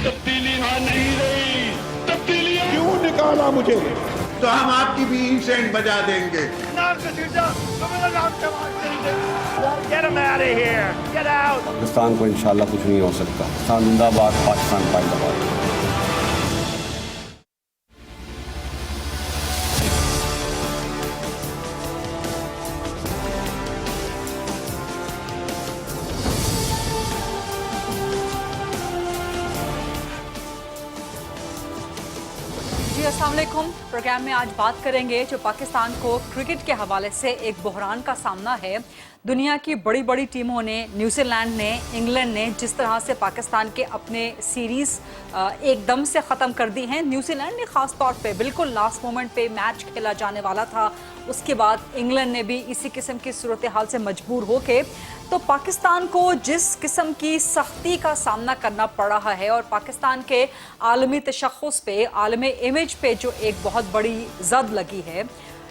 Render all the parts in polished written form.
تبدیلی یہاں نہیں رہی. تبدیلی کیوں نکالا مجھے؟ تو ہم آپ کی بھی سینڈ بجا دیں گے. Get him out of here. Get out. Pakistan کو انشاءاللہ کچھ نہیں ہو سکتا. پاکستان زندہ باد، پاکستان زندہ باد. جی السلام علیکم. پروگرام میں آج بات کریں گے جو پاکستان کو کرکٹ کے حوالے سے ایک بحران کا سامنا ہے. دنیا کی بڑی بڑی ٹیموں نے، نیوزی لینڈ نے، انگلینڈ نے جس طرح سے پاکستان کے اپنے سیریز ایک دم سے ختم کر دی ہیں. نیوزی لینڈ نے خاص طور پہ بالکل لاسٹ مومنٹ پہ میچ کھیلا جانے والا تھا. اس کے بعد انگلینڈ نے بھی اسی قسم کی صورتحال سے مجبور ہو کے تو پاکستان کو جس قسم کی سختی کا سامنا کرنا پڑ رہا ہے اور پاکستان کے عالمی تشخص پہ، عالمی امیج پہ جو ایک بہت بڑی زد لگی ہے،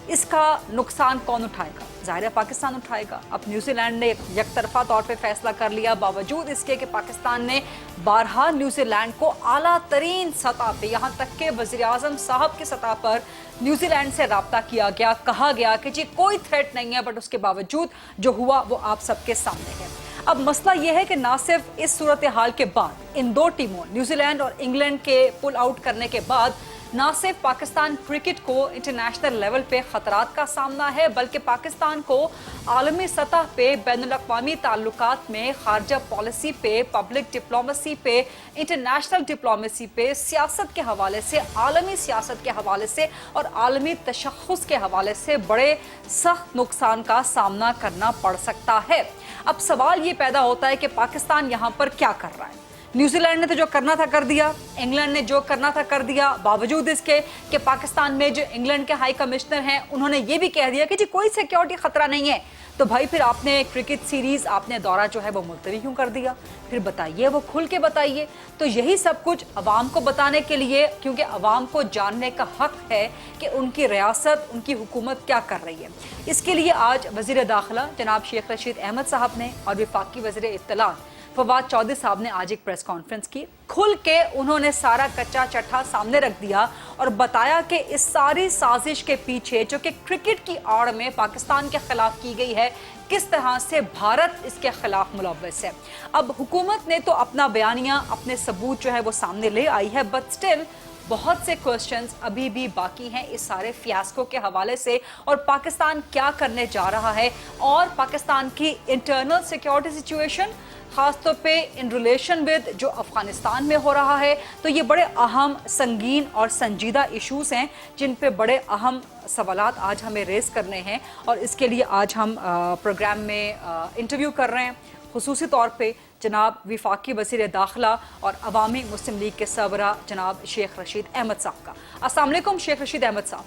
اس کا نقصان کون اٹھائے گا؟ ظاہر ہے پاکستان اٹھائے گا. اب نیوزی لینڈ نے یک طرفہ طور پہ فیصلہ کر لیا، باوجود اس کے کہ پاکستان نے بارہا نیوزی لینڈ کو اعلیٰ ترین سطح پہ، یہاں تک کہ وزیر اعظم صاحب کی سطح پر نیوزی لینڈ سے رابطہ کیا گیا، کہا گیا کہ جی کوئی تھریٹ نہیں ہے، بٹ اس کے باوجود جو ہوا وہ آپ سب کے سامنے ہے. اب مسئلہ یہ ہے کہ نہ صرف اس صورتحال کے بعد ان دو ٹیموں نیوزی لینڈ اور انگلینڈ کے پل آؤٹ کرنے کے بعد نہ صرف پاکستان کرکٹ کو انٹرنیشنل لیول پہ خطرات کا سامنا ہے، بلکہ پاکستان کو عالمی سطح پہ بین الاقوامی تعلقات میں، خارجہ پالیسی پہ، پبلک ڈپلومیسی پہ، انٹرنیشنل ڈپلومیسی پہ، سیاست کے حوالے سے، عالمی سیاست کے حوالے سے اور عالمی تشخص کے حوالے سے بڑے سخت نقصان کا سامنا کرنا پڑ سکتا ہے. اب سوال یہ پیدا ہوتا ہے کہ پاکستان یہاں پر کیا کر رہا ہے؟ نیوزی لینڈ نے تو جو کرنا تھا کر دیا، انگلینڈ نے جو کرنا تھا کر دیا، باوجود اس کے کہ پاکستان میں جو انگلینڈ کے ہائی کمشنر ہیں انہوں نے یہ بھی کہہ دیا کہ جی کوئی سیکیورٹی خطرہ نہیں ہے. تو بھائی پھر آپ نے کرکٹ سیریز، آپ نے دورہ جو ہے وہ ملتوی کیوں کر دیا؟ پھر بتائیے، وہ کھل کے بتائیے. تو یہی سب کچھ عوام کو بتانے کے لیے، کیونکہ عوام کو جاننے کا حق ہے کہ ان کی ریاست، ان کی حکومت کیا کر رہی ہے. اس کے لیے آج وزیر داخلہ جناب شیخ رشید احمد صاحب نے اور وفاقی وزیر اطلاعات فواد چودھری صاحب نے آج ایک پریس کانفرنس کی. کھل کے انہوں نے سارا کچا چٹھا سامنے رکھ دیا اور بتایا کہ اس ساری سازش کے پیچھے جو کہ کرکٹ کی آڑ میں پاکستان کے خلاف کی گئی ہے، کس طرح سے بھارت اس کے خلاف ملوث ہے. اب حکومت نے تو اپنا بیانیہ، اپنے ثبوت جو ہے وہ سامنے لے آئی ہے، بٹ سٹل بہت سے کوسچنز ابھی بھی باقی ہیں اس سارے فیاسکو کے حوالے سے، اور پاکستان کیا کرنے جا رہا ہے اور پاکستان کی انٹرنل سیکیورٹی سچویشن، خاص طور پہ ان ریلیشن ود جو افغانستان میں ہو رہا ہے. تو یہ بڑے اہم، سنگین اور سنجیدہ ایشوز ہیں جن پہ بڑے اہم سوالات آج ہمیں ریز کرنے ہیں، اور اس کے لیے آج ہم پروگرام میں انٹرویو کر رہے ہیں خصوصی طور پہ جناب وفاقی وزیر داخلہ اور عوامی مسلم لیگ کے سربراہ جناب شیخ رشید احمد صاحب کا. السلام علیکم شیخ رشید احمد صاحب.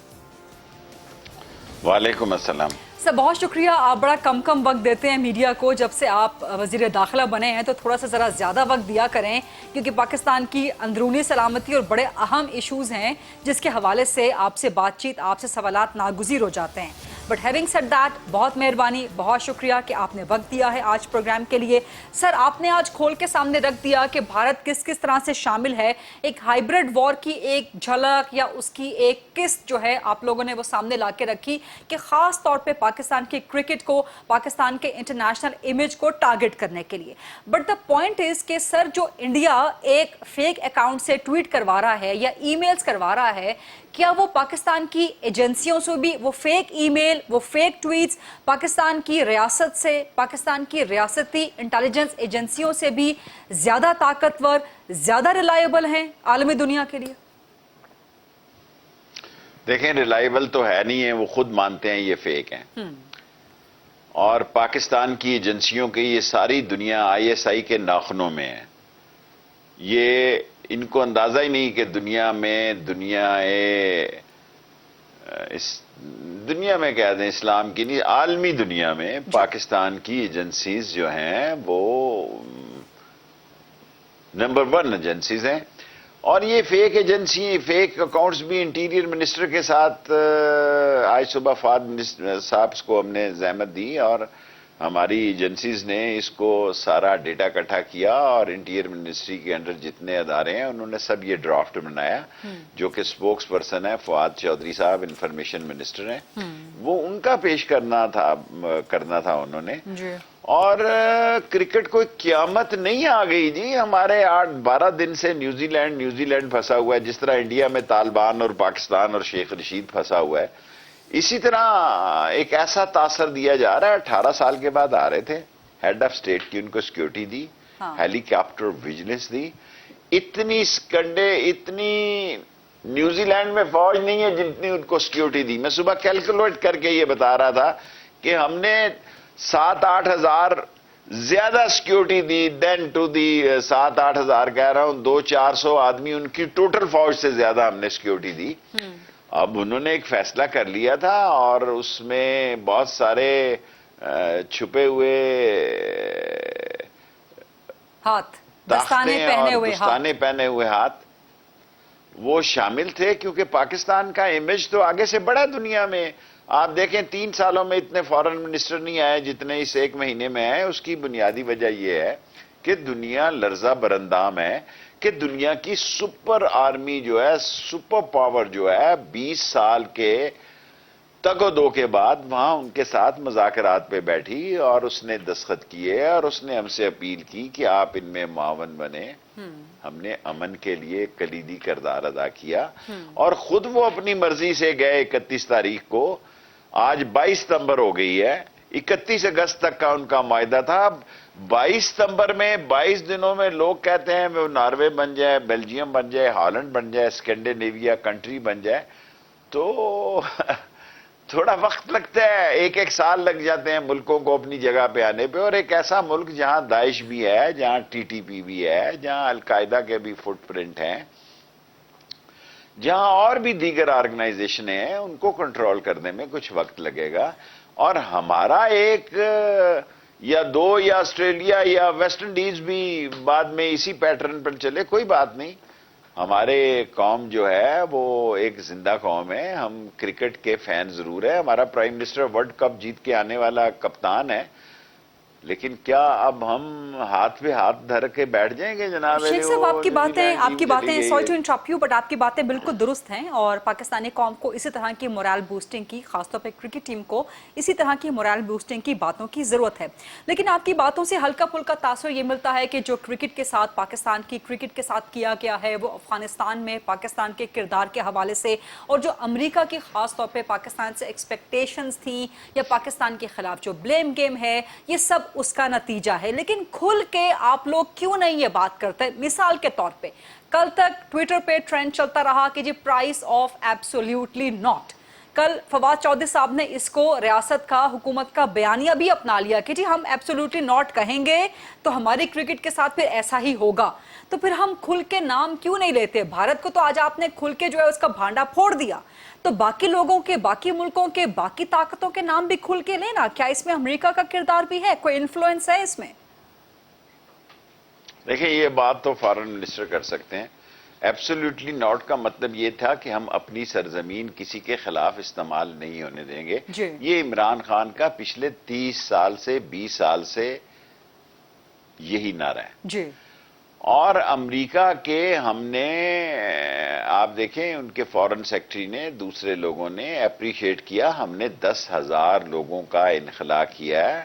وعلیکم السلام. سر بہت شکریہ، آپ بڑا کم وقت دیتے ہیں میڈیا کو. جب سے آپ وزیر داخلہ بنے ہیں تو تھوڑا سا ذرا زیادہ وقت دیا کریں، کیونکہ پاکستان کی اندرونی سلامتی اور بڑے اہم ایشوز ہیں جس کے حوالے سے آپ سے بات چیت، آپ سے سوالات ناگزیر ہو جاتے ہیں. بٹ ہیونگ سیڈ دیٹ، بہت مہربانی، بہت شکریہ کہ آپ نے وقت دیا ہے آج پروگرام کے لیے. سر آپ نے آج کھول کے سامنے رکھ دیا کہ بھارت کس طرح سے شامل ہے. ایک ہائیبرڈ وار کی ایک جھلک یا اس کی ایک قسط جو ہے آپ لوگوں نے وہ سامنے لا کے رکھی کہ خاص طور پہ پاکستان کی کرکٹ کو، پاکستان کے انٹرنیشنل امیج کو ٹارگٹ کرنے کے لیے. بٹ دا پوائنٹ از کہ سر جو انڈیا ایک فیک اکاؤنٹ سے ٹویٹ کروا رہا ہے یا ای میلز کروا رہا ہے، کیا وہ پاکستان کی ایجنسیوں سے بھی وہ فیک ای میل، وہ فیک ٹویٹس پاکستان کی ریاست سے، پاکستان کی ریاستی انٹیلیجنس ایجنسیوں سے بھی زیادہ طاقتور، زیادہ ریلائبل ہیں عالمی دنیا کے لیے؟ دیکھیں، ریلائبل تو ہے نہیں ہے، وہ خود مانتے ہیں یہ فیک ہیں. اور پاکستان کی ایجنسیوں کی یہ ساری دنیا آئی ایس آئی کے ناخنوں میں ہے. یہ ان کو اندازہ ہی نہیں کہ دنیا میں کہہ دیں، اسلام کی نہیں، عالمی دنیا میں پاکستان کی ایجنسیز جو ہیں وہ نمبر 1 ایجنسیز ہیں. اور یہ فیک ایجنسی، فیک اکاؤنٹس بھی انٹیریئر منسٹر کے ساتھ آج صبح فہد صاحب کو ہم نے زحمت دی اور ہماری ایجنسیز نے اس کو سارا ڈیٹا اکٹھا کیا اور انٹیریئر منسٹری کے انڈر جتنے ادارے ہیں انہوں نے سب یہ ڈرافٹ بنایا، جو کہ اسپوکس پرسن ہے فواد چودھری صاحب، انفارمیشن منسٹر ہیں، وہ ان کا پیش کرنا تھا انہوں نے۔ اور کرکٹ کوئی قیامت نہیں آ گئی جی، ہمارے 8-12 دن سے نیوزی لینڈ پھنسا ہوا ہے، جس طرح انڈیا میں طالبان اور پاکستان اور شیخ رشید پھنسا ہوا ہے، اسی طرح ایک ایسا تاثر دیا جا رہا ہے۔ 18 سال کے بعد آ رہے تھے، ہیڈ آف اسٹیٹ کی ان کو سیکیورٹی دی، ہیلی کاپٹر ویجیلنس دی، اتنی سکنڈے، اتنی نیوزی لینڈ میں فوج نہیں ہے جتنی ان کو سیکیورٹی دی۔ میں صبح کیلکولیٹ کر کے یہ بتا رہا تھا کہ ہم نے 7-8 ہزار زیادہ security the then to the 7-8 ہزار کہہ رہا ہوں، 200-400 آدمی ان کی ٹوٹل فوج سے زیادہ ہم نے سیکیورٹی دی۔ اب انہوں نے ایک فیصلہ کر لیا تھا اور اس میں بہت سارے چھپے ہوئے ہاتھ، دستانے پہنے ہوئے ہاتھ وہ شامل تھے، کیونکہ پاکستان کا امیج تو آگے سے بڑا دنیا میں۔ آپ دیکھیں 3 سالوں میں اتنے فورن منسٹر نہیں آئے جتنے اس 1 مہینے میں آئے۔ اس کی بنیادی وجہ یہ ہے کہ دنیا لرزہ برندام ہے کہ دنیا کی سپر آرمی جو ہے، سپر پاور جو ہے، 20 سال کے تگ و دو کے بعد وہاں ان کے ساتھ مذاکرات پہ بیٹھی اور اس نے دستخط کیے اور اس نے ہم سے اپیل کی کہ آپ ان میں معاون بنے۔ ہم نے امن کے لیے کلیدی کردار ادا کیا اور خود وہ اپنی مرضی سے گئے۔ 31 تاریخ کو، آج 22 ستمبر ہو گئی ہے، 31 اگست تک کا ان کا معاہدہ تھا۔ 22 ستمبر میں 22 دنوں میں لوگ کہتے ہیں وہ ناروے بن جائے، بیلجیم بن جائے، ہالینڈ بن جائے، اسکینڈینیویا کنٹری بن جائے، تو تھوڑا وقت لگتا ہے، 1-1 سال لگ جاتے ہیں ملکوں کو اپنی جگہ پہ آنے پہ۔ اور ایک ایسا ملک جہاں داعش بھی ہے، جہاں TTP بھی ہے، جہاں القاعدہ کے بھی فٹ پرنٹ ہیں، جہاں اور بھی دیگر آرگنائزیشنیں ہیں، ان کو کنٹرول کرنے میں کچھ وقت لگے گا۔ اور ہمارا ایک یا 2 یا آسٹریلیا یا ویسٹ انڈیز بھی بعد میں اسی پیٹرن پر چلے، کوئی بات نہیں۔ ہمارے قوم جو ہے وہ ایک زندہ قوم ہے، ہم کرکٹ کے فین ضرور ہیں، ہمارا پرائم منسٹر ورلڈ کپ جیت کے آنے والا کپتان ہے، لیکن کیا اب ہم ہاتھ پہ ہاتھ دھر کے بیٹھ جائیں گے جناب؟ شیخ صاحب آپ کی باتیں sorry to interrupt you, but آپ کی باتیں بالکل درست ہیں، اور پاکستانی قوم کو اسی طرح کی مورال بوسٹنگ کی، خاص طور پہ کرکٹ ٹیم کو اسی طرح کی مورال بوسٹنگ کی باتوں کی ضرورت ہے۔ لیکن آپ کی باتوں سے ہلکا پھلکا تاثر یہ ملتا ہے کہ جو کرکٹ کے ساتھ، پاکستان کی کرکٹ کے ساتھ کیا گیا ہے، وہ افغانستان میں پاکستان کے کردار کے حوالے سے، اور جو امریکہ کی خاص طور پہ پاکستان سے ایکسپیکٹیشنز تھیں یا پاکستان کے خلاف جو بلیم گیم ہے، یہ سب اس کا نتیجہ ہے۔ لیکن کھل کے آپ لوگ کیوں نہیں یہ بات کرتے؟ مثال کے طور پہ کل تک ٹویٹر پہ ٹرینڈ چلتا رہا کہ جی پرائس آف ایبسولیوٹلی ناٹ۔ کل فواد چودھری صاحب نے اس کو ریاست کا، حکومت کا بیانیہ بھی اپنا لیا کہ جی ہم ایبسولیوٹلی ناٹ کہیں گے تو ہماری کرکٹ کے ساتھ پھر ایسا ہی ہوگا۔ تو پھر ہم کھل کے نام کیوں نہیں لیتے؟ بھارت کو تو آج آپ نے کھل کے جو ہے اس کا بھانڈا پھوڑ دیا، تو باقی لوگوں کے، باقی ملکوں کے، باقی طاقتوں کے نام بھی کھل کے لینا۔ کیا اس میں امریکہ کا کردار بھی ہے؟ کوئی انفلوئنس ہے اس میں؟ دیکھیں یہ بات تو فارن منسٹر کر سکتے ہیں۔ ایبسولیوٹلی ناٹ کا مطلب یہ تھا کہ ہم اپنی سرزمین کسی کے خلاف استعمال نہیں ہونے دیں گے۔ یہ عمران خان کا پچھلے 30 سال سے 20 سال سے یہی نعرہ ہے۔ اور امریکہ کے ہم نے، آپ دیکھیں ان کے فورن سیکٹری نے، دوسرے لوگوں نے اپریشیٹ کیا۔ ہم نے 10,000 لوگوں کا انخلا کیا ہے۔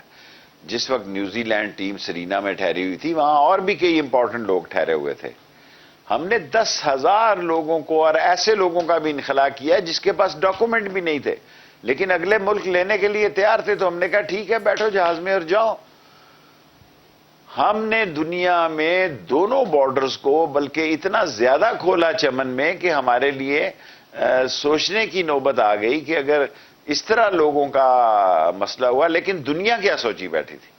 جس وقت نیوزی لینڈ ٹیم سرینا میں ٹھہری ہوئی تھی، وہاں اور بھی کئی امپورٹنٹ لوگ ٹھہرے ہوئے تھے۔ ہم نے 10,000 لوگوں کو اور ایسے لوگوں کا بھی انخلا کیا جس کے پاس ڈاکومنٹ بھی نہیں تھے، لیکن اگلے ملک لینے کے لیے تیار تھے، تو ہم نے کہا ٹھیک ہے بیٹھو جہاز میں اور جاؤ۔ ہم نے دنیا میں دونوں بارڈرز کو بلکہ اتنا زیادہ کھولا چمن میں کہ ہمارے لیے سوچنے کی نوبت آ گئی کہ اگر اس طرح لوگوں کا مسئلہ ہوا۔ لیکن دنیا کیا سوچی بیٹھی تھی؟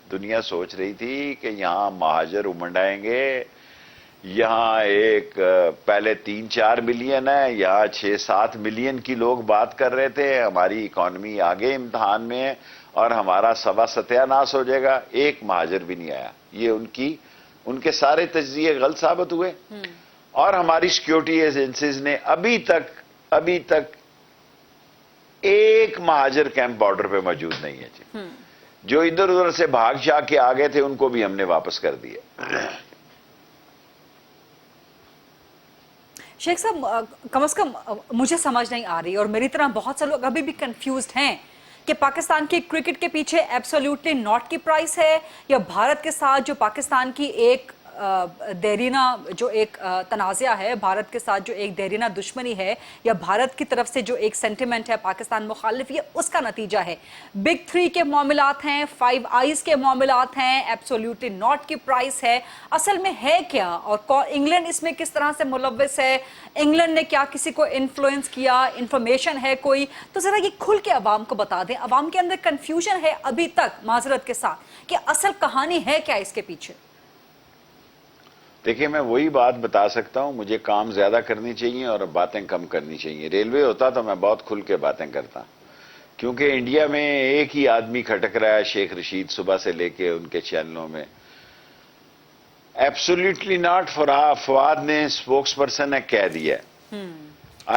دنیا سوچ رہی تھی کہ یہاں مہاجر امنڈ آئیں گے، یہاں ایک پہلے 3-4 ملین ہے، یہاں 6-7 ملین کی لوگ بات کر رہے تھے، ہماری اکانومی آگے امتحان میں ہے اور ہمارا سوا ستیہ ناس ہو جائے گا۔ ایک مہاجر بھی نہیں آیا۔ یہ ان کے سارے تجزیے غلط ثابت ہوئے، اور ہماری سیکیورٹی ایجنسیز نے ابھی تک ایک مہاجر کیمپ بارڈر پہ موجود نہیں ہے جی۔ جو ادھر ادھر سے بھاگ جا کے آ گئے تھے ان کو بھی ہم نے واپس کر دیا. شیخ صاحب کم از کم مجھے سمجھ نہیں آ رہی اور میری طرح بہت سے لوگ ابھی بھی کنفیوزڈ ہیں کہ پاکستان کی کرکٹ کے پیچھے ایبسولوٹلی ناٹ کی پرائس ہے یا بھارت کے ساتھ جو پاکستان کی ایک دیرینہ جو ایک تنازعہ ہے، بھارت کے ساتھ جو ایک دیرینہ دشمنی ہے یا بھارت کی طرف سے جو ایک سینٹیمنٹ ہے پاکستان مخالف، یہ اس کا نتیجہ ہے. بگ 3 کے معاملات ہیں، 5 آئیز کے معاملات ہیں، ایبسولوٹلی ناٹ کی پرائس ہے. اصل میں ہے کیا اور انگلینڈ اس میں کس طرح سے ملوث ہے؟ انگلینڈ نے کیا کسی کو انفلوئنس کیا؟ انفارمیشن ہے کوئی؟ تو ذرا یہ کھل کے عوام کو بتا دیں. عوام کے اندر کنفیوژن ہے ابھی تک معذرت کے ساتھ کہ اصل کہانی ہے کیا اس کے پیچھے. دیکھیں میں وہی بات بتا سکتا ہوں، مجھے کام زیادہ کرنی چاہیے اور باتیں کم کرنی چاہیے. ریلوے ہوتا تو میں بہت کھل کے باتیں کرتا، کیونکہ انڈیا میں ایک ہی آدمی کھٹک رہا ہے، شیخ رشید، صبح سے لے کے ان کے چینلوں میں. Absolutely not. فواد نے اسپوکس پرسن نے کہہ دیا.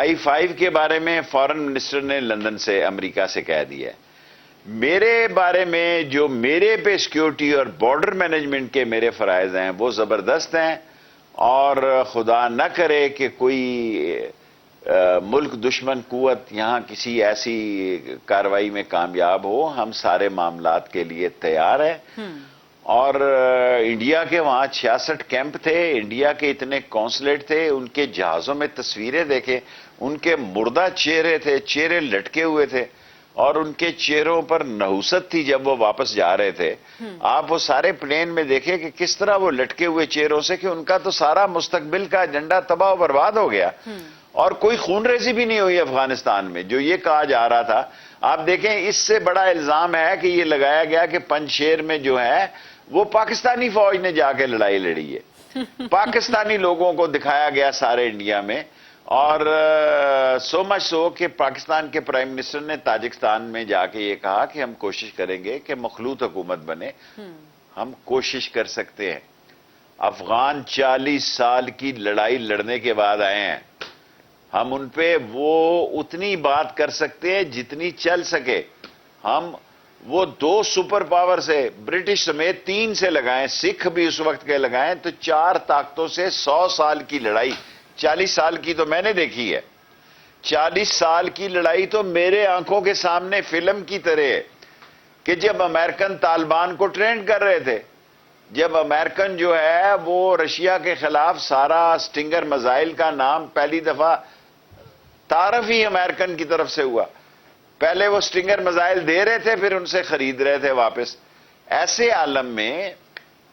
I-5 کے بارے میں فارن منسٹر نے لندن سے امریکہ سے کہہ دیا. میرے بارے میں جو میرے پہ سیکیورٹی اور بارڈر مینجمنٹ کے میرے فرائض ہیں وہ زبردست ہیں، اور خدا نہ کرے کہ کوئی ملک دشمن قوت یہاں کسی ایسی کارروائی میں کامیاب ہو. ہم سارے معاملات کے لیے تیار ہیں. اور انڈیا کے وہاں 66 کیمپ تھے، انڈیا کے اتنے کونسلیٹ تھے، ان کے جہازوں میں تصویریں دیکھیں، ان کے مردہ چہرے تھے، چہرے لٹکے ہوئے تھے اور ان کے چہروں پر نحوست تھی جب وہ واپس جا رہے تھے. آپ وہ سارے پلین میں دیکھیں کہ کس طرح وہ لٹکے ہوئے چہروں سے، کہ ان کا تو سارا مستقبل کا ایجنڈا تباہ و برباد ہو گیا اور کوئی خون ریزی بھی نہیں ہوئی افغانستان میں. جو یہ کہا جا رہا تھا، آپ دیکھیں اس سے بڑا الزام ہے کہ یہ لگایا گیا کہ پنجشیر میں جو ہے وہ پاکستانی فوج نے جا کے لڑائی لڑی ہے. پاکستانی لوگوں کو دکھایا گیا سارے انڈیا میں، اور سو مچ سو کہ پاکستان کے پرائم منسٹر نے تاجکستان میں جا کے یہ کہا کہ ہم کوشش کریں گے کہ مخلوط حکومت بنے. ہم کوشش کر سکتے ہیں. افغان 40 سال کی لڑائی لڑنے کے بعد آئے ہیں. ہم ان پہ وہ اتنی بات کر سکتے ہیں جتنی چل سکے. ہم وہ 2 سپر پاور سے، برٹش سمیت 3 سے لگائیں، سکھ بھی اس وقت کے لگائیں، تو 4 طاقتوں سے 100 سال کی لڑائی. 40 سال کی تو میں نے دیکھی ہے. 40 سال کی لڑائی تو میرے آنکھوں کے سامنے فلم کی طرح ہے کہ جب امریکن طالبان کو ٹرینڈ کر رہے تھے، جب امریکن جو ہے وہ رشیا کے خلاف سارا سٹنگر میزائل کا نام پہلی دفعہ تعارف ہی امریکن کی طرف سے ہوا. پہلے وہ سٹنگر میزائل دے رہے تھے، پھر ان سے خرید رہے تھے واپس. ایسے عالم میں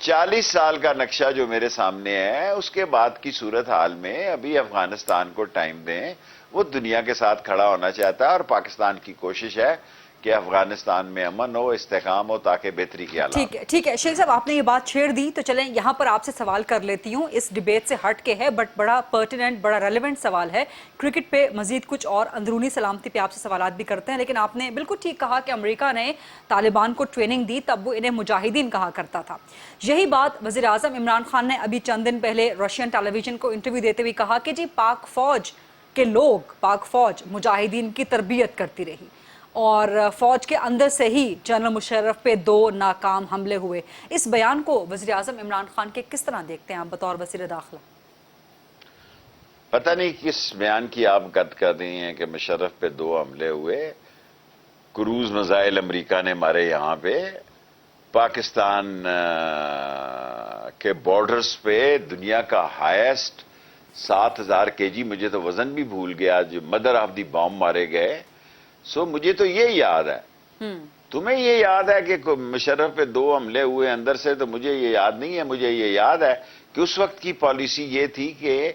40 سال کا نقشہ جو میرے سامنے ہے، اس کے بعد کی صورتحال میں ابھی افغانستان کو ٹائم دیں. وہ دنیا کے ساتھ کھڑا ہونا چاہتا ہے اور پاکستان کی کوشش ہے کہ افغانستان میں امن ہو، استحکام ہو، تاکہ بہتری کے حالات. ٹھیک ہے شیخ صاحب، آپ نے یہ بات چھیڑ دی تو چلیں یہاں پر آپ سے سوال کر لیتی ہوں. اس ڈیبیٹ سے ہٹ کے ہے بٹ بڑا پرٹیننٹ، بڑا ریلیونٹ سوال ہے. کرکٹ پہ مزید کچھ اور اندرونی سلامتی پہ آپ سے سوالات بھی کرتے ہیں، لیکن آپ نے بالکل ٹھیک کہا کہ امریکہ نے طالبان کو ٹریننگ دی، تب وہ انہیں مجاہدین کہا کرتا تھا. یہی بات وزیر اعظم عمران خان نے ابھی چند دن پہلے رشین ٹیلی ویژن کو انٹرویو دیتے ہوئے کہا کہ جی پاک فوج کے لوگ، پاک فوج مجاہدین کی تربیت کرتی رہی اور فوج کے اندر سے ہی جنرل مشرف پہ 2 ناکام حملے ہوئے. اس بیان کو وزیر اعظم عمران خان کے کس طرح دیکھتے ہیں آپ بطور وزیر داخلہ؟ پتہ نہیں کس بیان کی آپ بات کر رہی ہیں کہ مشرف پہ 2 حملے ہوئے. کروز میزائل امریکہ نے مارے یہاں پہ. پاکستان کے بارڈرز پہ دنیا کا ہائیسٹ 7000 kg، مجھے تو وزن بھی بھول گیا، جو مدر آف دی بام مارے گئے. مجھے تو یہ یاد ہے. تمہیں یہ یاد ہے کہ مشرف پہ 2 حملے ہوئے اندر سے؟ تو مجھے یہ یاد نہیں ہے. مجھے یہ یاد ہے کہ اس وقت کی پالیسی یہ تھی کہ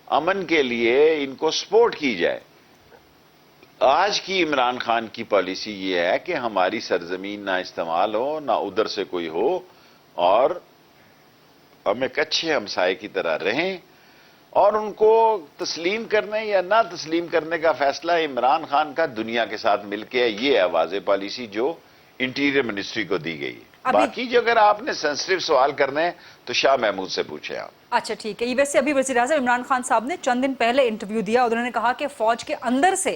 امن کے لیے ان کو سپورٹ کی جائے. آج کی عمران خان کی پالیسی یہ ہے کہ ہماری سرزمین نہ استعمال ہو، نہ ادھر سے کوئی ہو، اور ہم ایک اچھے ہمسائے کی طرح رہیں. اور ان کو تسلیم کرنے یا نہ تسلیم کرنے کا فیصلہ عمران خان کا دنیا کے ساتھ مل کے ہے. یہ ہے واضح پالیسی جو انٹیریئر منسٹری کو دی گئی ہے. باقی جو اگر آپ نے سینسٹیو سوال کرنے ہیں تو شاہ محمود سے پوچھیں آپ. اچھا ٹھیک ہے. یہ ویسے ابھی وزیر اعظم عمران خان صاحب نے چند دن پہلے انٹرویو دیا، انہوں نے کہا کہ فوج کے اندر سے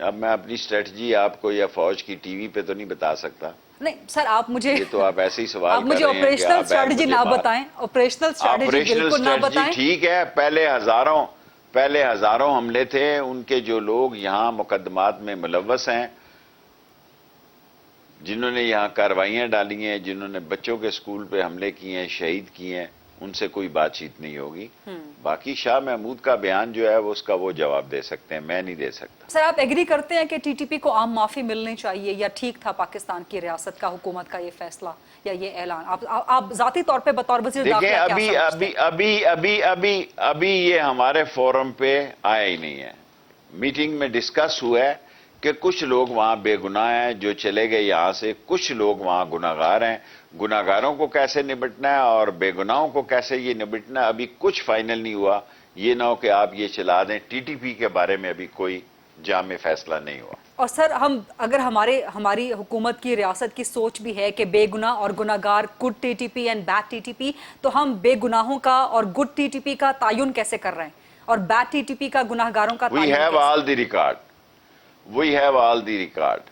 اب میں اپنی اسٹریٹجی آپ کو یا فوج کی ٹی وی پہ تو نہیں بتا سکتا. نہیں سر آپ مجھے یہ تو آپ ایسے ہی سوال آپ مجھے آپریشنل اسٹریٹجی نہ بتائیں. آپریشنل اسٹریٹجی بالکل نہ بتائیں. ٹھیک ہے, پہلے ہزاروں حملے تھے, ان کے جو لوگ یہاں مقدمات میں ملوث ہیں, جنہوں نے یہاں کارروائیاں ڈالی ہیں, جنہوں نے بچوں کے اسکول پہ حملے کیے ہیں, شہید کیے ہیں, ان سے کوئی بات چیت نہیں ہوگی. باقی شاہ محمود کا بیان جو ہے اس کا وہ جواب دے سکتے ہیں, میں نہیں دے سکتا. سر آپ ایگری کرتے ہیں کہ ٹی ٹی پی کو عام معافی ملنی چاہیے, یا ٹھیک تھا پاکستان کی ریاست کا, حکومت کا یہ فیصلہ یا یہ اعلان؟ آپ ذاتی طور پہ بطور وزیر داخلہ کیا سمجھتے ہیں؟ ابھی یہ ہمارے فورم پہ آیا ہی نہیں ہے. میٹنگ میں ڈسکس ہوا ہے کہ کچھ لوگ وہاں بے گناہ ہیں جو چلے گئے یہاں سے, کچھ لوگ وہاں گناہگار ہیں. گناہگاروں کو کیسے نمٹنا ہے اور بے گناہوں کو کیسے یہ نمٹنا ہے, ابھی کچھ فائنل نہیں ہوا. یہ نہ ہو کہ آپ یہ چلا دیں. ٹی ٹی پی کے بارے میں ابھی کوئی جامع فیصلہ نہیں ہوا. اور سر اگر ہماری حکومت کی ریاست کی سوچ بھی ہے کہ بے گناہ اور گناہگار good T T P and bad T T P, تو ہم بے گناہوں کا اور گڈ ٹی ٹی پی کا تعین کیسے کر رہے ہیں اور بیڈ ٹی ٹی پی کا گناہگاروں کا تعین We have کیسے؟ all the record. We have all the record.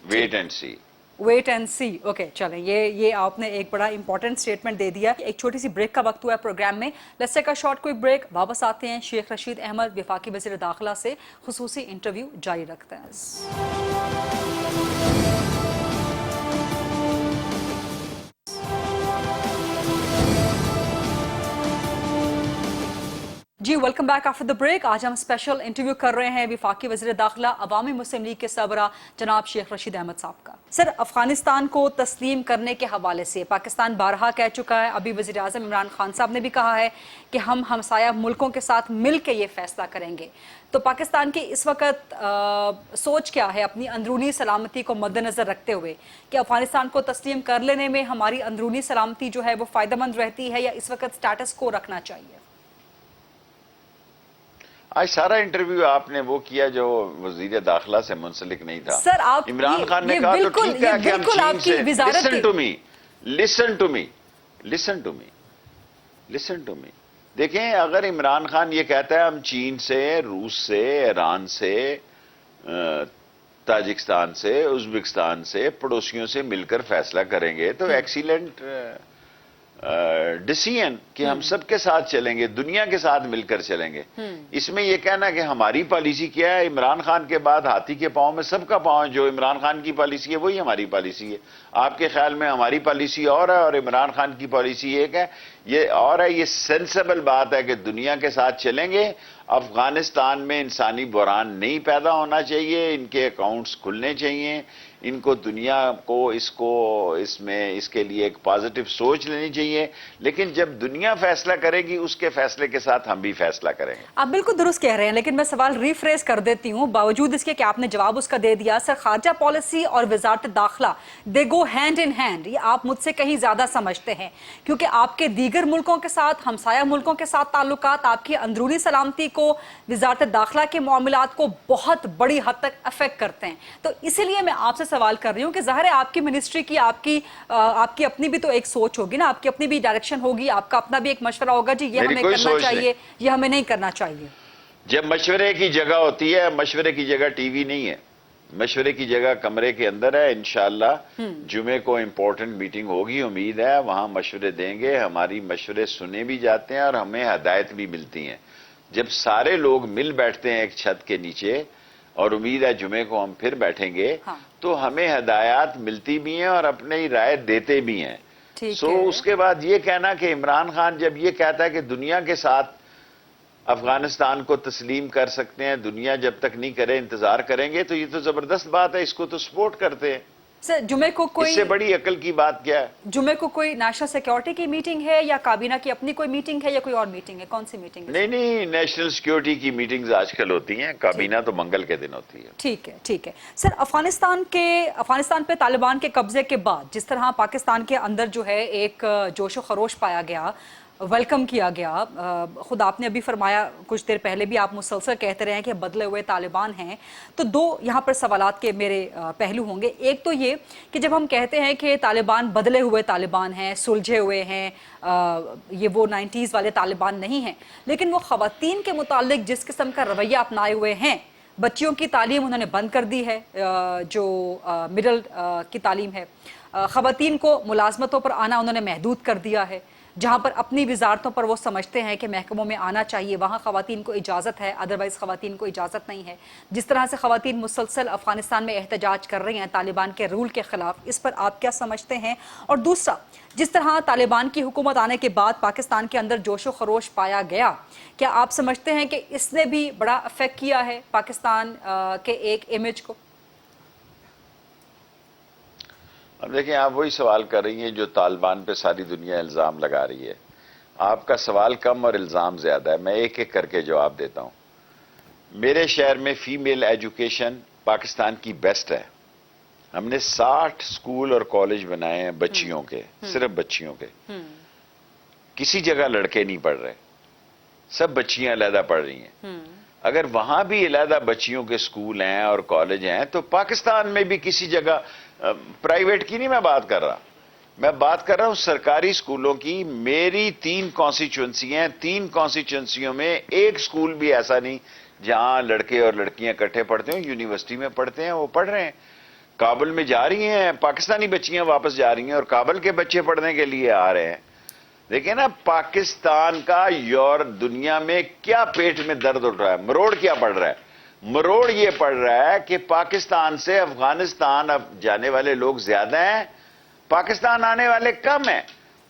Wait and see. Wait and see. Okay چلیں, یہ آپ نے ایک بڑا امپورٹنٹ اسٹیٹمنٹ دے دیا. ایک چھوٹی سی بریک کا وقت ہوا ہے پروگرام میں. Let's take a short quick break. واپس آتے ہیں, شیخ رشید احمد وفاقی وزیر داخلہ سے خصوصی انٹرویو جاری رکھتے ہیں. جی welcome back after the break. آج ہم اسپیشل انٹرویو کر رہے ہیں وفاقی وزیر داخلہ عوامی مسلم لیگ کے سربراہ جناب شیخ رشید احمد صاحب کا. سر افغانستان کو تسلیم کرنے کے حوالے سے پاکستان بارہا کہہ چکا ہے, ابھی وزیر اعظم عمران خان صاحب نے بھی کہا ہے کہ ہم ہمسایہ ملکوں کے ساتھ مل کے یہ فیصلہ کریں گے. تو پاکستان کی اس وقت سوچ کیا ہے اپنی اندرونی سلامتی کو مد نظر رکھتے ہوئے, کہ افغانستان کو تسلیم کر لینے میں ہماری اندرونی سلامتی جو ہے وہ فائدہ مند رہتی ہے, یا اس وقت سٹیٹس کو رکھنا چاہیے؟ آج سارا انٹرویو آپ نے وہ کیا جو وزیر داخلہ سے منسلک نہیں تھا. سر آپ عمران خان نے کہا تو ٹھیک ہے کہ ہم چین سے listen to me. دیکھیں, اگر عمران خان یہ کہتا ہے ہم چین سے, روس سے, ایران سے, تاجکستان سے, ازبکستان سے, پڑوسیوں سے مل کر فیصلہ کریں گے تو ایکسیلنٹ ڈیسیژن کہ ہم سب کے ساتھ چلیں گے, دنیا کے ساتھ مل کر چلیں گے. اس میں یہ کہنا کہ ہماری پالیسی کیا ہے, عمران خان کے بعد ہاتھی کے پاؤں میں سب کا پاؤں, جو عمران خان کی پالیسی ہے وہی ہماری پالیسی ہے. آپ کے خیال میں ہماری پالیسی اور ہے اور عمران خان کی پالیسی ایک ہے, یہ اور ہے. یہ سینسیبل بات ہے کہ دنیا کے ساتھ چلیں گے. افغانستان میں انسانی بحران نہیں پیدا ہونا چاہیے, ان کے اکاؤنٹس کھلنے چاہیے, ان کو دنیا کو اس کے لیے ایک پازیٹو سوچ لینی چاہیے. لیکن جب دنیا فیصلہ کرے گی اس کے فیصلے کے ساتھ ہم بھی فیصلہ کریں گے. آپ بالکل درست کہہ رہے ہیں, لیکن میں سوال ریفریز کر دیتی ہوں, باوجود اس کے کہ آپ نے جواب اس کا دے دیا. سر خارجہ پالیسی اور وزارت داخلہ دے گو ہینڈ ان ہینڈ, یہ آپ مجھ سے کہیں زیادہ سمجھتے ہیں, کیونکہ آپ کے دیگر ملکوں کے ساتھ, ہمسایہ ملکوں کے ساتھ تعلقات آپ کی اندرونی سلامتی کو, وزارت داخلہ کے معاملات کو بہت بڑی حد تک افیکٹ کرتے ہیں. تو اسی لیے میں آپ سے سوال کر رہی ہوں کہ ظاہر ہے آپ کی منسٹری کی آپ کی اپنی بھی تو ایک سوچ ہوگی نا, آپ کی اپنی بھی ڈائریکشن ہوگی, آپ کا اپنا بھی ایک مشورہ ہوگا, جی یہ ہمیں کرنا چاہیے, یہ ہمیں نہیں کرنا چاہیے. جب مشورے کی جگہ ہوتی ہے, مشورے کی جگہ ٹی وی نہیں ہے, مشورے کی جگہ کمرے کے اندر ہے. انشاءاللہ جمعے کو امپورٹنٹ میٹنگ ہوگی, امید ہے وہاں مشورے دیں گے. ہماری مشورے سنے بھی جاتے ہیں اور ہمیں ہدایت بھی ملتی ہیں. جب سارے لوگ مل بیٹھتے ہیں ایک چھت کے نیچے, اور امید ہے جمعے کو ہم پھر بیٹھیں گے, تو ہمیں ہدایات ملتی بھی ہیں اور اپنی رائے دیتے بھی ہیں. اس کے بعد یہ کہنا کہ عمران خان جب یہ کہتا ہے کہ دنیا کے ساتھ افغانستان کو تسلیم کر سکتے ہیں, دنیا جب تک نہیں کرے انتظار کریں گے, تو یہ تو زبردست بات ہے, اس کو تو سپورٹ کرتے ہیں. سر جمعے کو کوئی, اس سے بڑی عقل کی بات کیا ہے؟ جمعے کو کوئی نیشنل سیکیورٹی کی میٹنگ ہے, یا کابینہ کی اپنی کوئی میٹنگ ہے, یا کوئی اور میٹنگ ہے؟ کون سی میٹنگ ہے؟ نہیں, نیشنل سیکیورٹی کی میٹنگز آج کل ہوتی ہیں, کابینہ تو منگل کے دن ہوتی ہے. ٹھیک ہے. سر افغانستان پہ طالبان کے قبضے کے بعد جس طرح پاکستان کے اندر جو ہے ایک جوش و خروش پایا گیا, ویلکم کیا گیا, خود آپ نے ابھی فرمایا, کچھ دیر پہلے بھی آپ مسلسل کہتے رہے ہیں کہ بدلے ہوئے طالبان ہیں. تو دو یہاں پر سوالات کے میرے پہلو ہوں گے. ایک تو یہ کہ جب ہم کہتے ہیں کہ طالبان بدلے ہوئے طالبان ہیں, سلجھے ہوئے ہیں, یہ وہ 90s والے طالبان نہیں ہیں, لیکن وہ خواتین کے متعلق جس قسم کا رویہ اپنائے ہوئے ہیں بچیوں کی تعلیم انہوں نے بند کر دی ہے، جو مڈل کی تعلیم ہے، خواتین کو ملازمتوں پر آنا انہوں نے محدود کر دیا ہے، جہاں پر اپنی وزارتوں پر وہ سمجھتے ہیں کہ محکموں میں آنا چاہیے وہاں خواتین کو اجازت ہے، ادروائز خواتین کو اجازت نہیں ہے۔ جس طرح سے خواتین مسلسل افغانستان میں احتجاج کر رہی ہیں طالبان کے رول کے خلاف، اس پر آپ کیا سمجھتے ہیں؟ اور دوسرا، جس طرح طالبان کی حکومت آنے کے بعد پاکستان کے اندر جوش و خروش پایا گیا، کیا آپ سمجھتے ہیں کہ اس نے بھی بڑا افیکٹ کیا ہے پاکستان کے ایک امیج کو؟ اب دیکھیں، آپ وہی سوال کر رہی ہیں جو طالبان پہ ساری دنیا الزام لگا رہی ہے۔ آپ کا سوال کم اور الزام زیادہ ہے، میں ایک ایک کر کے جواب دیتا ہوں۔ میرے شہر میں فیمیل ایجوکیشن پاکستان کی بیسٹ ہے۔ ہم نے 60 سکول اور کالج بنائے ہیں بچیوں کے، صرف بچیوں کے۔ کسی جگہ لڑکے نہیں پڑھ رہے، سب بچیاں علیحدہ پڑھ رہی ہیں۔ اگر وہاں بھی علیحدہ بچیوں کے سکول ہیں اور کالج ہیں تو پاکستان میں بھی کسی جگہ، پرائیویٹ کی نہیں میں بات کر رہا، میں بات کر رہا ہوں سرکاری سکولوں کی۔ میری 3 کانسٹیچوئنسی ہیں، 3 کانسٹیچوئنسیوں میں ایک سکول بھی ایسا نہیں جہاں لڑکے اور لڑکیاں اکٹھے پڑھتے ہیں۔ یونیورسٹی میں پڑھتے ہیں، وہ پڑھ رہے ہیں۔ کابل میں جا رہی ہیں پاکستانی بچیاں، واپس جا رہی ہیں، اور کابل کے بچے پڑھنے کے لیے آ رہے ہیں۔ دیکھیں نا، پاکستان کا دنیا میں کیا پیٹ میں درد اٹھ رہا ہے، مروڑ کیا پڑ رہا ہے؟ مروڑ یہ پڑ رہا ہے کہ پاکستان سے افغانستان اب جانے والے لوگ زیادہ ہیں، پاکستان آنے والے کم ہیں۔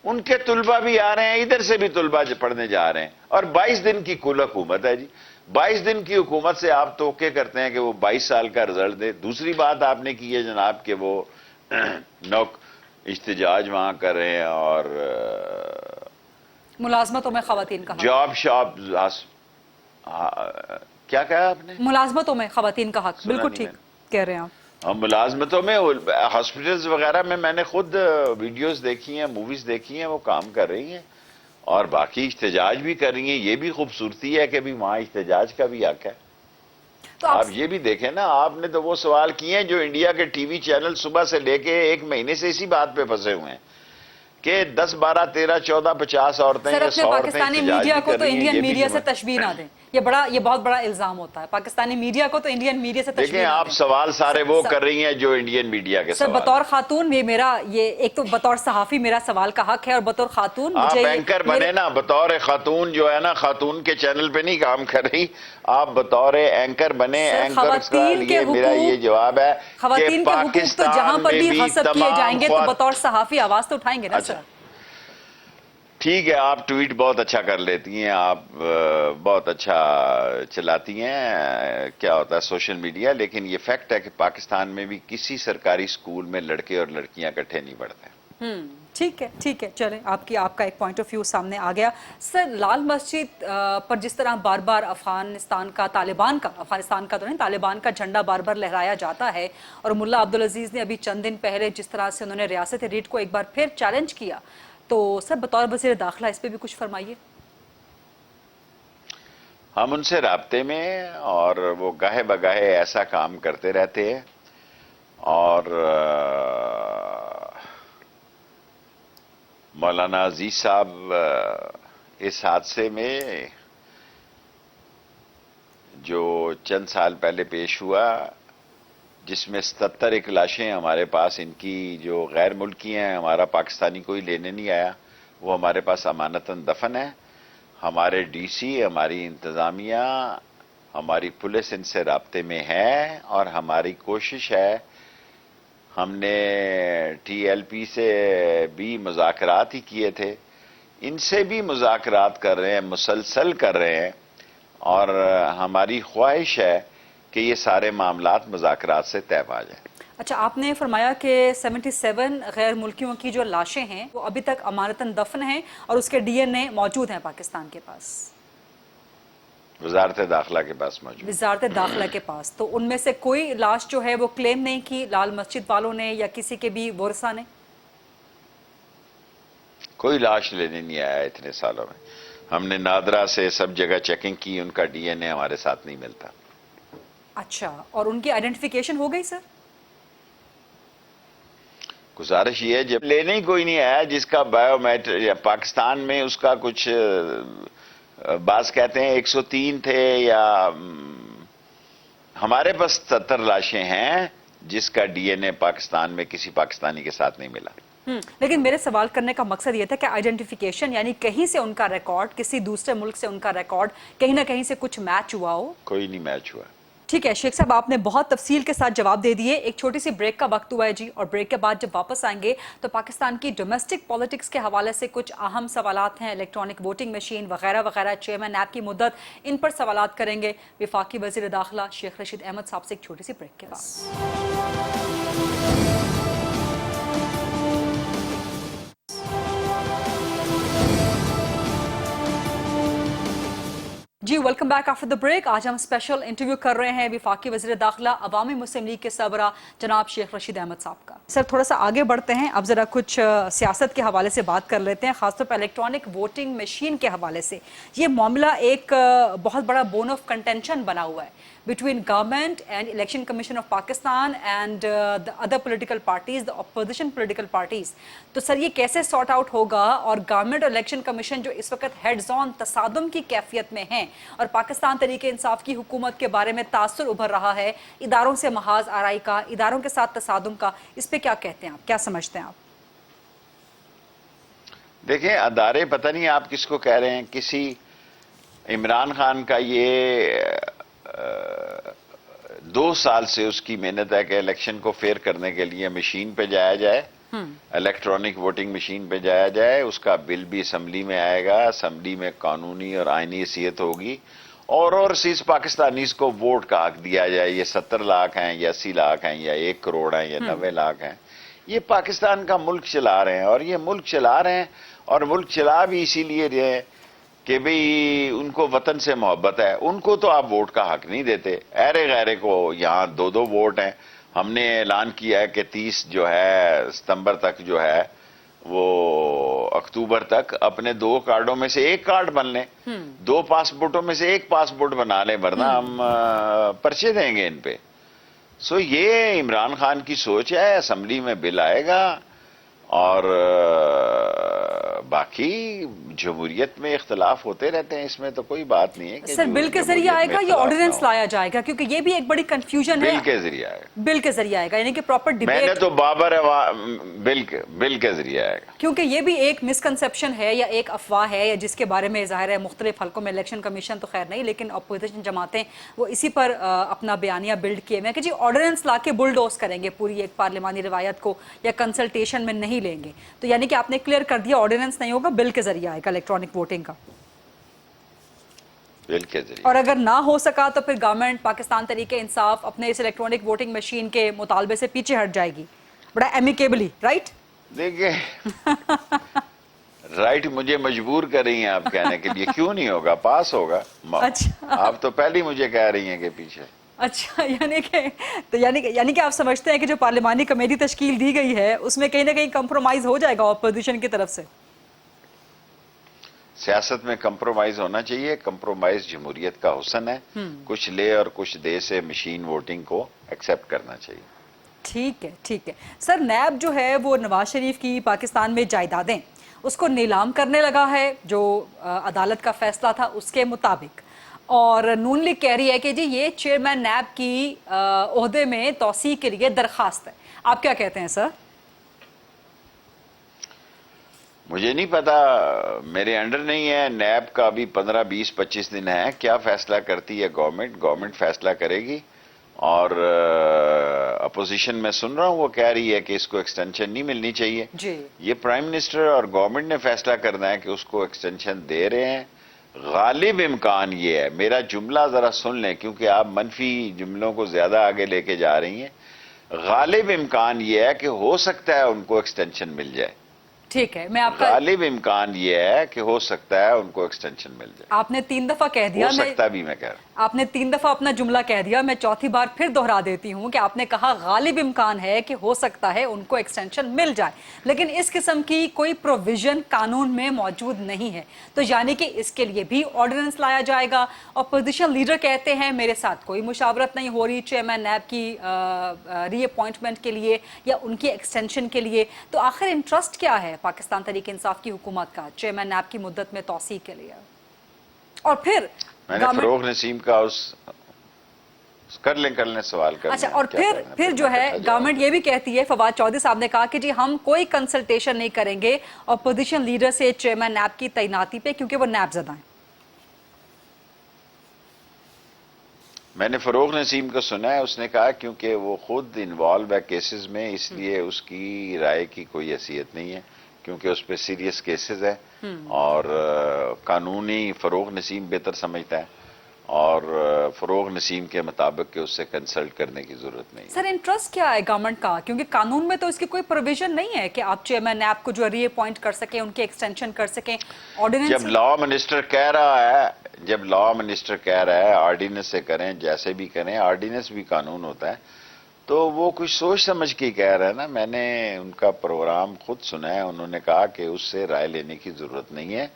ان کے طلبہ بھی آ رہے ہیں، ادھر سے بھی طلبہ پڑھنے جا رہے ہیں، اور 22 دن کی کل حکومت ہے جی۔ 22 دن کی حکومت سے آپ توقع کرتے ہیں کہ وہ 22 سال کا رزلٹ دے۔ دوسری بات آپ نے کی ہے جناب کہ وہ احتجاج وہاں کر رہے ہیں اور ملازمتوں میں خواتین کا حق، جاب شاپ، کیا کہا آپ نے؟ ملازمتوں میں خواتین کا حق، سنا بالکل نہیں ٹھیک کہہ رہے ہیں آپ۔ ملازمتوں میں، ہاسپٹلز وغیرہ میں نے خود ویڈیوز دیکھی ہیں، موویز دیکھی ہیں، وہ کام کر رہی ہیں اور باقی احتجاج بھی کر رہی ہیں۔ یہ بھی خوبصورتی ہے کہ بھی وہاں احتجاج کا بھی حق ہے۔ تو آپ یہ بھی دیکھیں نا، آپ نے تو وہ سوال کیے ہیں جو انڈیا کے ٹی وی چینل صبح سے لے کے 1 مہینے سے اسی بات پہ پھنسے ہوئے ہیں کہ 10 12 13 14 50 عورتیں سر، یا اپنے 100 عورتیں پاکستانی احتجاج میڈیا بھی کو کر تو رہی ہیں۔ انڈین یہ بھی میڈیا سے سمجھ- تشبیہ نہ دیں، یہ بہت بڑا الزام ہوتا ہے۔ پاکستانی میڈیا کو تو انڈین میڈیا سے تشبیہ دیکھیں، نہ آپ دیں۔ سوال سارے وہ کر رہی ہیں جو انڈین میڈیا کے سر، سوال۔ بطور خاتون یہ ایک تو بطور صحافی میرا سوال کا حق ہے، اور بطور خاتون آپ مجھے اینکر بنے نا، بطور خاتون جو ہے نا، خاتون کے چینل پہ نہیں کام کر رہی، آپ بطور اینکر بنے۔ سر، اینکر کا خواتین کے لیے میرا حقوق، یہ جواب ہے کہ خواتین کے حقوق تو جہاں پاکستان پر میں بھی بھی غصب کیے جائیں گے تو تمام بطور صحافی آواز تو اٹھائیں گے نا اچھا، سر۔ ٹھیک ہے، آپ ٹویٹ بہت اچھا کر لیتی ہیں، آپ بہت اچھا چلاتی ہیں، کیا ہوتا ہے سوشل میڈیا، لیکن یہ فیکٹ ہے کہ پاکستان میں بھی کسی سرکاری سکول میں لڑکے اور لڑکیاں اکٹھے نہیں پڑھتے۔ ٹھیک ہے، چلیں، آپ کا ایک پوائنٹ آف ویو سامنے آ گیا۔ سر، لال مسجد پر جس طرح بار بار افغانستان کا تو نہیں، طالبان کا جھنڈا بار بار لہرایا جاتا ہے، اور ملا عبدالعزیز نے ابھی چند دن پہلے جس طرح سے انہوں نے ریاست ریڈ کو ایک بار پھر چیلنج کیا، تو سر بطور وزیر داخلہ اس پہ بھی کچھ فرمائیے۔ ہم ان سے رابطے میں، اور وہ گاہے بگاہے ایسا کام کرتے رہتے ہیں، اور مولانا عزیز صاحب اس حادثے میں جو چند سال پہلے پیش ہوا، جس میں 77 لاشیں ہمارے پاس، ان کی جو غیر ملکی ہیں، ہمارا پاکستانی کوئی لینے نہیں آیا، وہ ہمارے پاس امانتاً دفن ہے۔ ہمارے ڈی سی، ہماری انتظامیہ، ہماری پولیس ان سے رابطے میں ہے، اور ہماری کوشش ہے، ہم نے ٹی ایل پی سے بھی مذاکرات ہی کیے تھے، ان سے بھی مذاکرات کر رہے ہیں، مسلسل کر رہے ہیں، اور ہماری خواہش ہے کہ یہ سارے معاملات مذاکرات سے طے پا جائیں۔ اچھا، آپ نے فرمایا کہ 77 غیر ملکیوں کی جو لاشیں ہیں وہ ابھی تک امانتاً دفن ہیں، اور اس کے ڈی این اے موجود ہیں پاکستان کے پاس، وزارت داخلہ کے پاس موجود۔ وزارت داخلہ کے پاس، تو ان میں سے کوئی لاش جو ہے وہ کلیم نہیں کی لال مسجد والوں نے یا کسی کے بھی ورثاء نے؟ کوئی لاش لینے نہیں آیا اتنے سالوں میں۔ ہم نے نادرا سے سب جگہ چیکنگ کی، ان کا ڈی این اے ہمارے ساتھ نہیں ملتا۔ اچھا، اور ان کی آئیڈینٹیفیکیشن ہو گئی سر؟ گزارش یہ ہے، جب لینے ہی کوئی نہیں آیا جس کا بایو میٹرک، پاکستان میں اس کا کچھ بعض کہتے ہیں 103 تھے، یا ہمارے پاس 70 لاشیں ہیں جس کا ڈی این اے پاکستان میں کسی پاکستانی کے ساتھ نہیں ملا. لیکن میرے سوال کرنے کا مقصد یہ تھا کہ آئیڈینٹیفیکیشن یعنی کہیں سے ان کا ریکارڈ، کسی دوسرے ملک سے ان کا ریکارڈ کہیں نہ کہیں سے کچھ میچ ہوا ہو. کوئی نہیں میچ ہوا. ٹھیک ہے شیخ صاحب، آپ نے بہت تفصیل کے ساتھ جواب دے دیے. ایک چھوٹی سی بریک کا وقت ہوا ہے جی، اور بریک کے بعد جب واپس آئیں گے تو پاکستان کی ڈومیسٹک پالیٹکس کے حوالے سے کچھ اہم سوالات ہیں، الیکٹرانک ووٹنگ مشین وغیرہ وغیرہ، چیئرمین نیب کی مدت، ان پر سوالات کریں گے وفاقی وزیر داخلہ شیخ رشید احمد صاحب سے ایک چھوٹی سی بریک کے بعد. جی welcome back after the break. آج ہم اسپیشل انٹرویو کر رہے ہیں وفاقی وزیر داخلہ عوامی مسلم لیگ کے سربراہ جناب شیخ رشید احمد صاحب کا. سر تھوڑا سا آگے بڑھتے ہیں، اب ذرا کچھ سیاست کے حوالے سے بات کر لیتے ہیں، خاص طور پر الیکٹرانک ووٹنگ مشین کے حوالے سے. یہ معاملہ ایک بہت بڑا بون آف کنٹینشن بنا ہوا ہے between government and Election Commission of Pakistan and the other political parties, the opposition political parties. تو سر یہ کیسے سارٹ آؤٹ ہوگا؟ اور گورنمنٹ اور الیکشن کمیشن جو اس وقت ہیڈز آن تصادم کی کیفیت میں ہیں اور پاکستان تحریک انصاف کی حکومت کے بارے میں تاثر ابھر رہا ہے اداروں سے محاذ آرائی کا، اداروں کے ساتھ تصادم کا، اس پہ کیا کہتے ہیں آپ، کیا سمجھتے ہیں آپ؟ دیکھیں ادارے پتہ نہیں آپ کس کو کہہ رہے ہیں. کسی عمران خان کا یہ 2 سال سے اس کی محنت ہے کہ الیکشن کو فیئر کرنے کے لیے مشین پہ جایا جائے، الیکٹرانک ووٹنگ مشین پہ جایا جائے. اس کا بل بھی اسمبلی میں آئے گا، اسمبلی میں قانونی اور آئینی حیثیت ہوگی، اور سیز پاکستانیز کو ووٹ کا حق دیا جائے. یہ 70 لاکھ ہیں یا 80 لاکھ ہیں یا 1 کروڑ ہیں یا 90 لاکھ ہیں، یہ پاکستان کا ملک چلا رہے ہیں. اور یہ ملک چلا رہے ہیں، اور ملک چلا بھی اسی لیے رہے ہیں کہ بھئی ان کو وطن سے محبت ہے. ان کو تو آپ ووٹ کا حق نہیں دیتے. ایرے غیرے کو یہاں 2 ووٹ ہیں. ہم نے اعلان کیا ہے کہ 30 جو ہے ستمبر تک جو ہے وہ اکتوبر تک اپنے 2 کارڈوں میں سے 1 کارڈ بن لیں، 2 پاسپورٹوں میں سے 1 پاسپورٹ بنا لیں، ورنہ ہم پرچے دیں گے ان پہ. سو یہ عمران خان کی سوچ ہے. اسمبلی میں بل آئے گا، اور باقی جمہوریت میں اختلاف ہوتے رہتے ہیں، اس میں تو کوئی بات نہیں ہے کہ سر بل کے ذریعے آئے گا یا آرڈیننس لایا جائے گا؟ کیونکہ یہ بھی ایک بڑی کنفیوژن ہے. بل کے ذریعے آئے گا. بل کے ذریعے آئے گا یعنی کہ پراپر ڈیبیٹ. میں نے تو بابر بل کے ذریعے آئے گا. کیونکہ یہ بھی ایک مسکنسیپشن ہے یا ایک افواہ ہے یا جس کے بارے میں ظاہر ہے مختلف حلقوں میں الیکشن کمیشن تو خیر نہیں لیکن اپوزیشن جماعتیں وہ اسی پر اپنا بیانیہ بلڈ کیے ہوئے ہیں کہ جی آرڈیننس لا کے بلڈوز کریں گے پوری ایک پارلیمانی روایت کو یا کنسلٹیشن میں نہیں لیں گے. تو یعنی کہ آپ نے کلیئر کر دیا آرڈیننس نہیں ہوگا، بل کے ذریعے آئے گا الیکٹرانک ووٹنگ کا. بل کے ذریعے. اور اگر نہ ہو سکا تو پھر گورنمنٹ پاکستان تحریک انصاف اپنے اس الیکٹرانک ووٹنگ مشین کے مطالبے سے پیچھے ہٹ جائے گی بڑا ایمیکیبلی، رائٹ؟ دیکھیں رائٹ مجھے مجبور کر رہی ہیں آپ کہنے کے لیے. کیوں نہیں ہوگا، پاس ہوگا. آپ تو پہلے ہی مجھے کہہ رہی ہیں کہ پیچھے. اچھا یعنی کہ آپ سمجھتے ہیں کہ جو پارلیمانی کمیٹی تشکیل دی گئی ہے اس میں کہیں نہ کہیں کمپرومائز ہو جائے گا اپوزیشن کی طرف سے؟ سیاست میں کمپرومائز ہونا چاہیے. کمپرومائز جمہوریت کا حسن ہے. کچھ لے اور کچھ دے سے مشین ووٹنگ کو ایکسیپٹ کرنا چاہیے. ٹھیک ہے ٹھیک ہے. سر نیب جو ہے وہ نواز شریف کی پاکستان میں جائیدادیں اس کو نیلام کرنے لگا ہے جو عدالت کا فیصلہ تھا اس کے مطابق، اور نون لیگ کہہ رہی ہے کہ جی یہ چیئرمین نیب کی عہدے میں توسیع کے لیے درخواست ہے. آپ کیا کہتے ہیں سر؟ مجھے نہیں پتا، میرے انڈر نہیں ہے. نیب کا ابھی 15 20 25 دن ہے. کیا فیصلہ کرتی ہے گورنمنٹ فیصلہ کرے گی. اور اپوزیشن میں سن رہا ہوں وہ کہہ رہی ہے کہ اس کو ایکسٹینشن نہیں ملنی چاہیے. یہ پرائم منسٹر اور گورنمنٹ نے فیصلہ کرنا ہے کہ اس کو ایکسٹینشن دے رہے ہیں. غالب امکان یہ ہے، میرا جملہ ذرا سن لیں کیونکہ آپ منفی جملوں کو زیادہ آگے لے کے جا رہی ہیں. غالب امکان یہ ہے کہ ہو سکتا ہے ان کو ایکسٹینشن مل جائے. ٹھیک ہے، میں آپ کا غالب امکان یہ ہے کہ ہو سکتا ہے ان کو ایکسٹینشن مل جائے. آپ نے 3 دفعہ کہہ دیا، ہو سکتا بھی میں کہہ رہا ہوں. آپ نے 3 دفعہ اپنا جملہ کہہ دیا. میں چوتھی بار پھر دہرا دیتی ہوں کہ آپ نے کہا غالب امکان ہے کہ ہو سکتا ہے ان کو ایکسٹینشن مل جائے، لیکن اس قسم کی کوئی پروویژن قانون میں موجود نہیں ہے. تو یعنی کہ اس کے لیے بھی آرڈیننس لایا جائے گا. اپوزیشن لیڈر کہتے ہیں میرے ساتھ کوئی مشاورت نہیں ہو رہی چیئرمین نیب کی ری اپوائنٹمنٹ کے لیے یا ان کی ایکسٹینشن کے لیے. تو آخر انٹرسٹ کیا ہے پاکستان تحریک انصاف کی حکومت کا چیئرمین نیب کی مدت میں توسیع کے لیے؟ اور پھر میں نے فروغ نسیم کا اس کر لیں سوال کر لیں. اچھا اور پھر جو ہے گورنمنٹ یہ بھی کہتی ہے, فواد چودھری صاحب نے کہا کہ جی ہم کوئی کنسلٹیشن نہیں کریں گے اپوزیشن لیڈر سے چیئرمین نیب کی تعیناتی پہ کیونکہ وہ نیب زدہ ہیں. میں نے فروغ نسیم کو سنا ہے, اس نے کہا کیونکہ وہ خود انوالو ہے کیسز میں, اس لیے اس کی رائے کی کوئی حیثیت نہیں ہے, کیونکہ اس پہ سیریس کیسز ہے اور قانونی فروغ نسیم بہتر سمجھتا ہے, اور فروغ نسیم کے مطابق کہ اس سے کنسلٹ کرنے کی ضرورت نہیں. سر انٹرسٹ کیا ہے گورنمنٹ کا, کیونکہ قانون میں تو اس کی کوئی پروویژن نہیں ہے کہ آپ چیئرمین نیب کو جو ری اپوائنٹ کر سکیں, ان کی ایکسٹینشن کر سکیں. جب لا منسٹر کہہ رہا ہے آرڈیننس سے کریں, جیسے بھی کریں, آرڈیننس بھی قانون ہوتا ہے, تو وہ کچھ سوچ سمجھ کے کہہ رہا ہے نا. میں نے ان کا پروگرام خود سنا ہے, انہوں نے کہا کہ اس سے رائے لینے کی ضرورت نہیں ہے.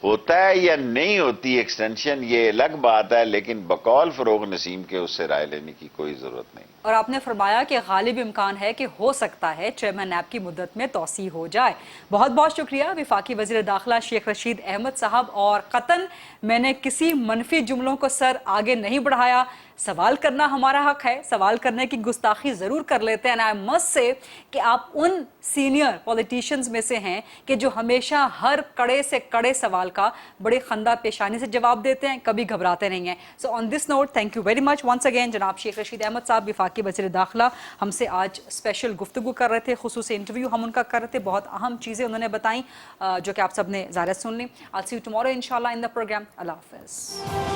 ہوتا ہے یا نہیں ہوتی ایکسٹینشن یہ الگ بات ہے, لیکن بقول فروغ نسیم کے اس سے رائے لینے کی کوئی ضرورت نہیں. اور آپ نے فرمایا کہ غالب امکان ہے کہ ہو سکتا ہے چیئرمین نیب کی مدت میں توسیع ہو جائے. بہت بہت شکریہ وفاقی وزیر داخلہ شیخ رشید احمد صاحب, اور قطعاً میں نے کسی منفی جملوں کو سر آگے نہیں بڑھایا. سوال کرنا ہمارا حق ہے, سوال کرنے کی گستاخی ضرور کر لیتے ہیں. آئی مسٹ سے کہ آپ ان سینئر پولیٹیشینز میں سے ہیں کہ جو ہمیشہ ہر کڑے سے کڑے سوال کا بڑی خندہ پیشانی سے جواب دیتے ہیں, کبھی گھبراتے نہیں ہیں. So on this note thank you very much once again جناب شیخ رشید احمد صاحب, وفاقی وزیر داخلہ, ہم سے آج اسپیشل گفتگو کر رہے تھے, خصوصی انٹرویو ہم ان کا کر رہے تھے. بہت اہم چیزیں انہوں نے بتائیں جو کہ آپ سب نے ظاہر سن لی. I'll see you tomorrow inshallah in the program. اللہ حافظ.